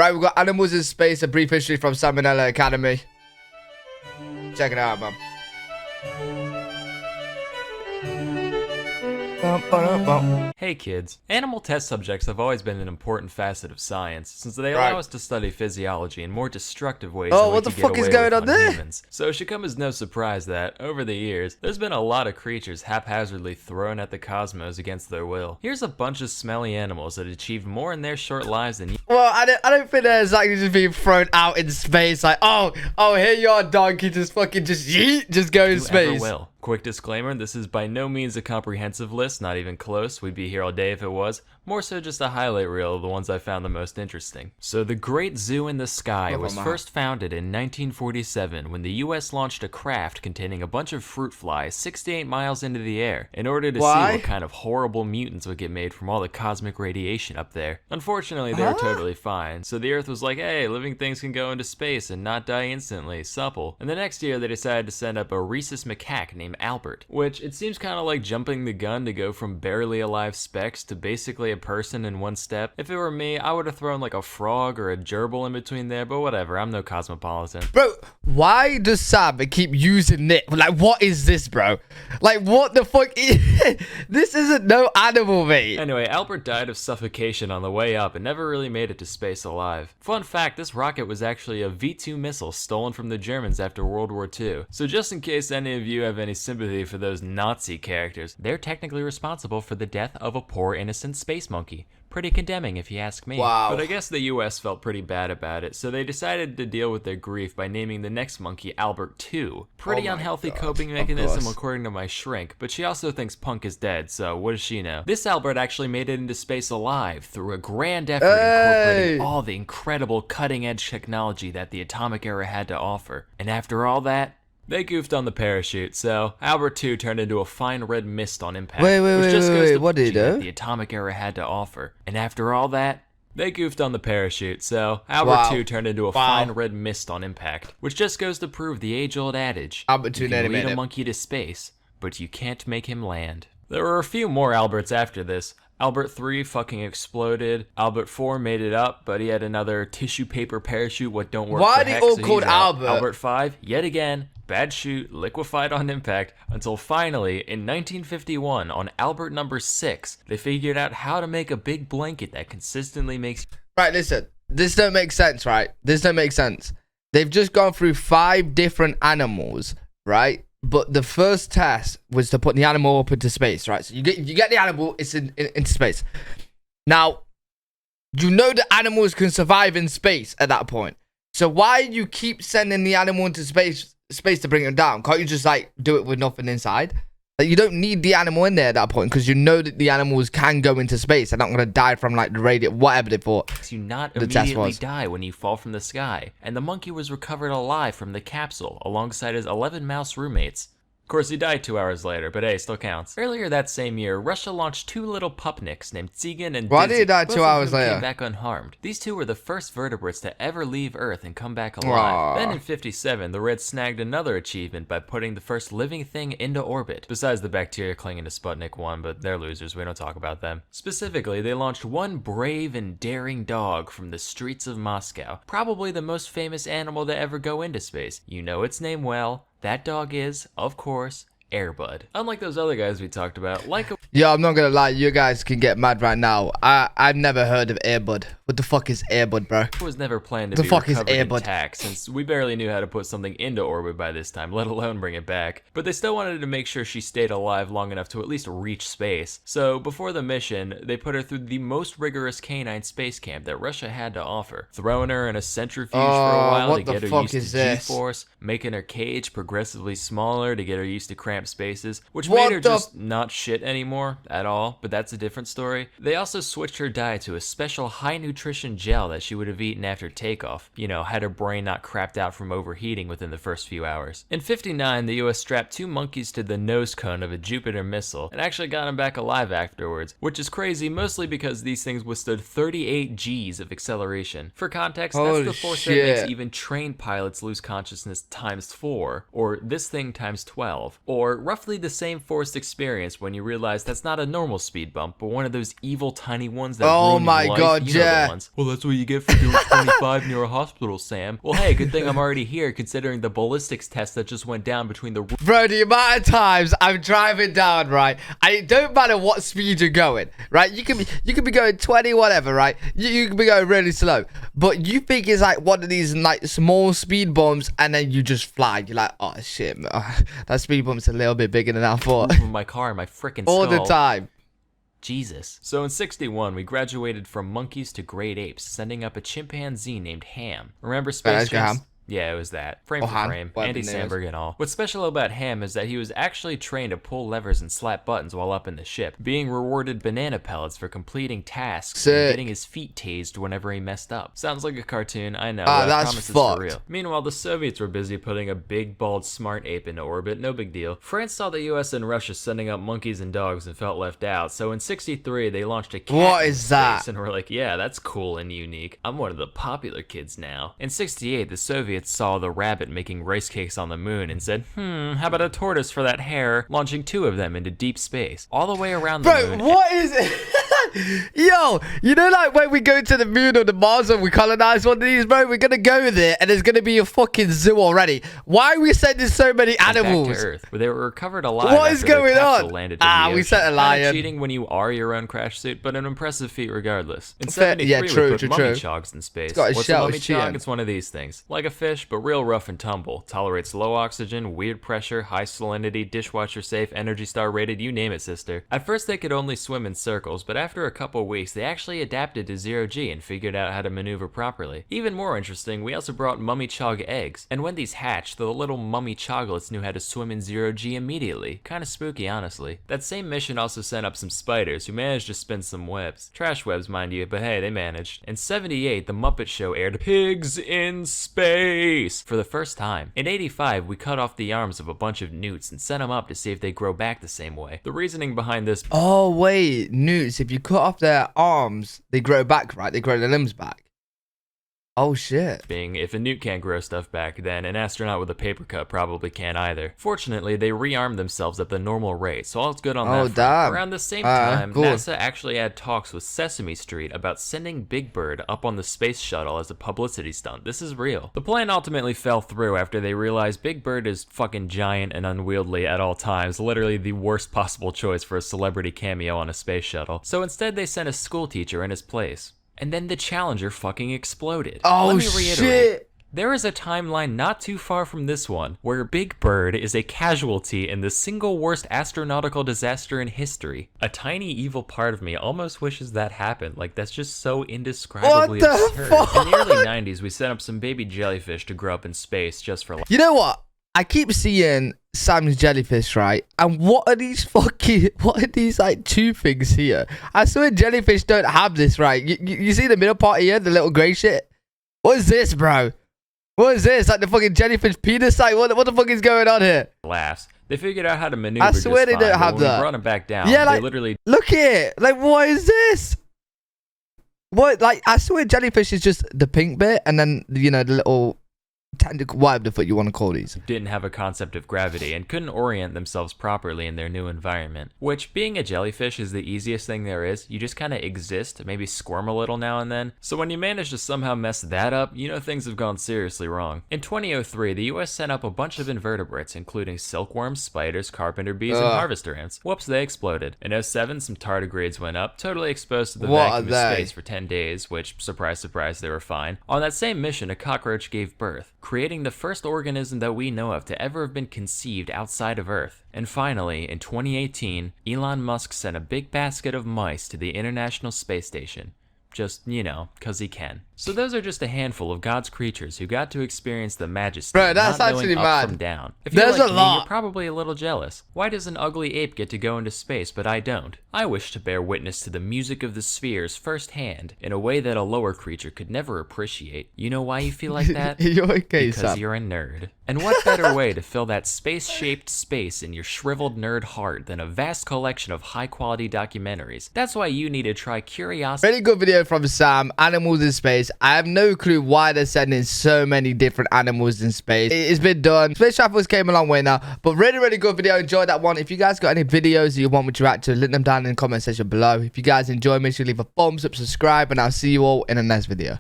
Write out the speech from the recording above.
Right, we've got Animals in Space, a brief history from Onella Academy. Check it out, man. Hey kids, animal test subjects have always been an important facet of science, since they allow us to study physiology in more destructive ways than we could get away with on humans. So it should come as no surprise that, over the years, there's been a lot of creatures haphazardly thrown at the cosmos against their will. Here's a bunch of smelly animals that achieved more in their short lives than you. Well, I don't think they're exactly just being thrown out in space, like, oh, here you are, donkey, just fucking just yeet, just go in space. Will. Quick disclaimer, this is by no means a comprehensive list, not even close. We'd be here all day if it was. More so just a highlight reel of the ones I found the most interesting. So the Great Zoo in the Sky was first founded in 1947 when the US launched a craft containing a bunch of fruit flies 68 miles into the air in order to see what kind of horrible mutants would get made from all the cosmic radiation up there. Unfortunately, they were totally fine, so the Earth was like, hey, living things can go into space and not die instantly, supple. And the next year they decided to send up a rhesus macaque named Albert, which it seems kind of like jumping the gun to go from barely alive specks to basically a person in one step. If it were me, I would have thrown like a frog or a gerbil in between there, but whatever, I'm no cosmopolitan. Bro, why does Sam keep using it? Like, what is this, bro? Like, what the fuck? This isn't no animal, mate. Anyway, Albert died of suffocation on the way up and never really made it to space alive. Fun fact, this rocket was actually a V-2 missile stolen from the Germans after World War II. So just in case any of you have any sympathy for those Nazi characters, they're technically responsible for the death of a poor innocent space monkey. Pretty condemning if you ask me. Wow. But I guess the US felt pretty bad about it, so they decided to deal with their grief by naming the next monkey Albert II. Pretty unhealthy coping mechanism according to my shrink, but she also thinks Punk is dead, so what does she know? This Albert actually made it into space alive through a grand effort incorporating all the incredible cutting-edge technology that the atomic era had to offer. And after all that, they goofed on the parachute, so Albert II turned into a fine red mist on impact. Wait, what did he do? The atomic era had to offer. And after all that, they goofed on the parachute, so Albert II turned into a fine red mist on impact, which just goes to prove the age-old adage: Albert II you can lead a monkey to space, but you can't make him land. There were a few more Alberts after this. Albert III fucking exploded. Albert IV made it up, but he had another tissue paper parachute what don't work. Why are they all called Albert? Albert V, yet again, bad chute, liquefied on impact, until finally, in 1951, on Albert number 6, they figured out how to make a big blanket that consistently makes... Right, listen, this don't make sense, right? This don't make sense. They've just gone through 5 different animals, right? But the first test was to put the animal up into space, right? So you get the animal, it's into space. Now, you know the animals can survive in space at that point. So why you keep sending the animal into space to bring it down? Can't you just like do it with nothing inside? Like, you don't need the animal in there at that point because you know that the animals can go into space. They're not going to die from like the radiation, whatever they thought. You not immediately die when you fall from the sky. And the monkey was recovered alive from the capsule alongside his 11 mouse roommates. Of course, he died 2 hours later, but hey, still counts. Earlier that same year, Russia launched 2 little pupniks named Tsigan and Why Dizzy. did he die 2 hours later? Came back unharmed. These 2 were the first vertebrates to ever leave Earth and come back alive. Then in 57, the Reds snagged another achievement by putting the first living thing into orbit. Besides the bacteria clinging to Sputnik 1, but they're losers, we don't talk about them. Specifically, they launched one brave and daring dog from the streets of Moscow. Probably the most famous animal to ever go into space. You know its name well. That dog is, of course, Air Bud. Unlike those other guys we talked about, like a... Yo, I'm not gonna lie, you guys can get mad right now. I've never heard of Air Bud. What the fuck is Air Bud, bro? It was never planned to be recovered intact, since we barely knew how to put something into orbit by this time, let alone bring it back. But they still wanted to make sure she stayed alive long enough to at least reach space. So before the mission, they put her through the most rigorous canine space camp that Russia had to offer, throwing her in a centrifuge for a while to get her used to G-force, making her cage progressively smaller to get her used to cramped spaces, which made her just not shit anymore at all, but that's a different story. They also switched her diet to a special high nutrition gel that she would have eaten after takeoff, you know, had her brain not crapped out from overheating within the first few hours. In 59, the US strapped 2 monkeys to the nose cone of a Jupiter missile and actually got them back alive afterwards, which is crazy mostly because these things withstood 38 Gs of acceleration. For context, that's the force that makes even trained pilots lose consciousness times 4, or this thing times 12, or roughly the same forced experience when you realize that's not a normal speed bump, but one of those evil tiny ones that ruin your life. You know Yeah. ones. Well, that's what you get for doing 25 near a hospital, Sam. Well, hey, good thing I'm already here considering the ballistics test that just went down between the... Bro, the amount of times I'm driving down, right? And it don't matter what speed you're going, right? You can be going 20, whatever, right? You can be going really slow. But you think it's like one of these like small speed bumps and then you just fly. You're like, oh shit, man. That speed bump's a little bit bigger than I thought. With my car and my freaking skull. All the time. Jesus. So in 61, we graduated from monkeys to great apes, sending up a chimpanzee named Ham. Remember Space Jam? Yeah, it was that. Frame for frame. Andy Samberg and all. What's special about Ham is that he was actually trained to pull levers and slap buttons while up in the ship, being rewarded banana pellets for completing tasks and getting his feet tased whenever he messed up. Sounds like a cartoon, I know, but I promise it's for real. Meanwhile, the Soviets were busy putting a big, bald, smart ape into orbit, no big deal. France saw the US and Russia sending up monkeys and dogs and felt left out, so in 63, they launched a cat in space, and we're like, yeah, that's cool and unique. I'm one of the popular kids now. In 68, the Soviets saw the rabbit making rice cakes on the moon and said, how about a tortoise for that hare, launching 2 of them into deep space, all the way around the moon. Bro, what is it? Yo, you know like when we go to the moon or the Mars and we colonize one of these, bro, we're gonna go there and there's gonna be a fucking zoo already. Why are we sending so many animals? Back to Earth, where they were recovered alive. What is going on? We sent a lion. Cheating when you are your own crash suit, but an impressive feat regardless. In 73, we put mummy chogs in space. What's a mummy chog? It's one of these things. Like a fish, but real rough and tumble. Tolerates low oxygen, weird pressure, high salinity, dishwasher safe, Energy Star rated, you name it, sister. At first they could only swim in circles, but after a couple weeks they actually adapted to zero-G and figured out how to maneuver properly. Even more interesting, we also brought mummy chog eggs, and when these hatched, the little mummy choglets knew how to swim in zero-G immediately. Kinda spooky, honestly. That same mission also sent up some spiders who managed to spin some webs. Trash webs, mind you, but hey, they managed. In 78, The Muppet Show aired Pigs in Space for the first time. In 85, we cut off the arms of a bunch of newts and sent them up to see if they grow back the same way. The reasoning behind this... Oh, wait, newts, if you cut off their arms, they grow back, right? They grow their limbs back. Oh shit. Being if a newt can't grow stuff back, then an astronaut with a paper cut probably can't either. Fortunately, they rearmed themselves at the normal rate, so all's good on that front. Damn. Around the same time, cool. NASA actually had talks with Sesame Street about sending Big Bird up on the space shuttle as a publicity stunt. This is real. The plan ultimately fell through after they realized Big Bird is fucking giant and unwieldy at all times, literally the worst possible choice for a celebrity cameo on a space shuttle. So instead they sent a school teacher in his place. And then the Challenger fucking exploded. Oh, let me reiterate. Shit. There is a timeline not too far from this one where Big Bird is a casualty in the single worst astronautical disaster in history. A tiny evil part of me almost wishes that happened. Like, that's just so indescribably absurd. Fuck? In the early 90s, we sent up some baby jellyfish to grow up in space just for... You know what? I keep seeing Sam's jellyfish, right? And what are these like 2 things here? I swear jellyfish don't have this, right? You see the middle part here, the little grey shit? What is this, bro? What is this? Like the fucking jellyfish penis? Like what the fuck is going on here? Laughs. They figured out how to maneuver. I swear they don't have that. We brought them back down. Yeah, like they literally. Look here. Like what is this? What? Like I swear jellyfish is just the pink bit, and then the little tentacle, whatever the fuck you want to call these. Didn't have a concept of gravity and couldn't orient themselves properly in their new environment. Which, being a jellyfish is the easiest thing there is. You just kind of exist, maybe squirm a little now and then. So when you manage to somehow mess that up, you know things have gone seriously wrong. In 2003, the US sent up a bunch of invertebrates, including silkworms, spiders, carpenter bees, and harvester ants. Whoops, they exploded. In 07, some tardigrades went up, totally exposed to the vacuum of space for 10 days, which, surprise, surprise, they were fine. On that same mission, a cockroach gave birth, creating the first organism that we know of to ever have been conceived outside of Earth. And finally, in 2018, Elon Musk sent a big basket of mice to the International Space Station. Just, 'cause he can. So those are just a handful of God's creatures who got to experience the majesty of not knowing up from down. If you're like me, you're probably a little jealous. Why does an ugly ape get to go into space, but I don't? I wish to bear witness to the music of the spheres firsthand in a way that a lower creature could never appreciate. You know why you feel like that? You're okay, because Sam. you're a nerd. And what better way to fill that space-shaped space in your shriveled nerd heart than a vast collection of high-quality documentaries? That's why you need to try Curiosity. Really good video from Sam, Animals in Space. space. I have no clue why they're sending so many different animals in space. It's been done. Space Travelers came a long way now, but really good video. Enjoyed that one. If you guys got any videos that you want me to react to, link them down in the comment section below. If you guys enjoy, make sure you leave a thumbs up, subscribe, and I'll see you all in the next video.